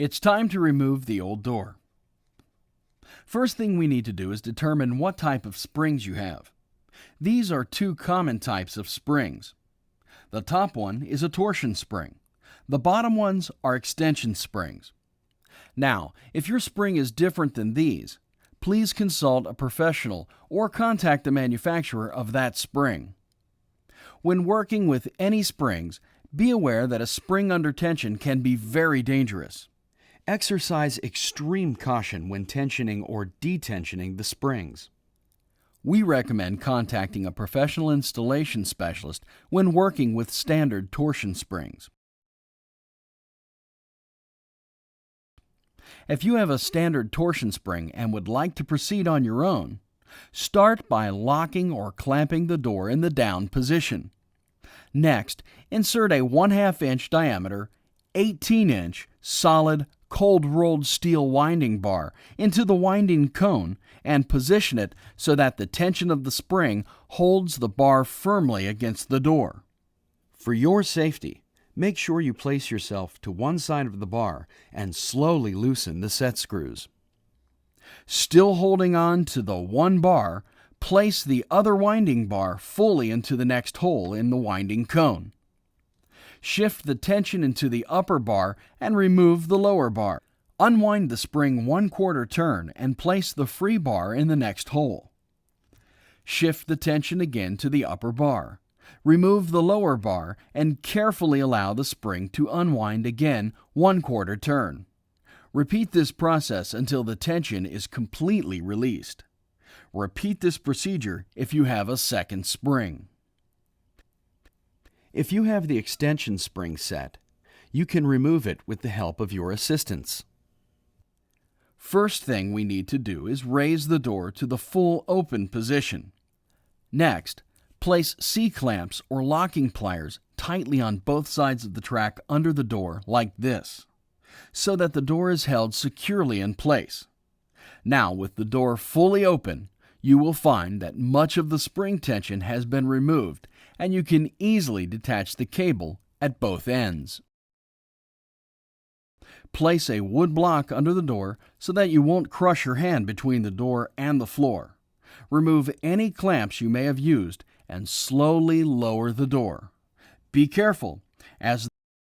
It's time to remove the old door. First thing we need to do is determine what type of springs you have. These are two common types of springs. The top one is a torsion spring. The bottom ones are extension springs. Now, if your spring is different than these, please consult a professional or contact the manufacturer of that spring. When working with any springs, be aware that a spring under tension can be very dangerous. Exercise extreme caution when tensioning or detensioning the springs. We recommend contacting a professional installation specialist when working with standard torsion springs. If you have a standard torsion spring and would like to proceed on your own, start by locking or clamping the door in the down position. Next, insert a 1/2 inch diameter, 18-inch solid cold-rolled steel winding bar into the winding cone and position it so that the tension of the spring holds the bar firmly against the door. For your safety, make sure you place yourself to one side of the bar and slowly loosen the set screws. Still holding on to the one bar, place the other winding bar fully into the next hole in the winding cone. Shift the tension into the upper bar and remove the lower bar. Unwind the spring 1/4 turn and place the free bar in the next hole. Shift the tension again to the upper bar. Remove the lower bar and carefully allow the spring to unwind again 1/4 turn. Repeat this process until the tension is completely released. Repeat this procedure if you have a second spring. If you have the extension spring set, you can remove it with the help of your assistants. First thing we need to do is raise the door to the full open position. Next, place C-clamps or locking pliers tightly on both sides of the track under the door like this, so that the door is held securely in place. Now, with the door fully open, you will find that much of the spring tension has been removed and you can easily detach the cable at both ends. Place a wood block under the door so that you won't crush your hand between the door and the floor. Remove any clamps you may have used and slowly lower the door. Be careful, as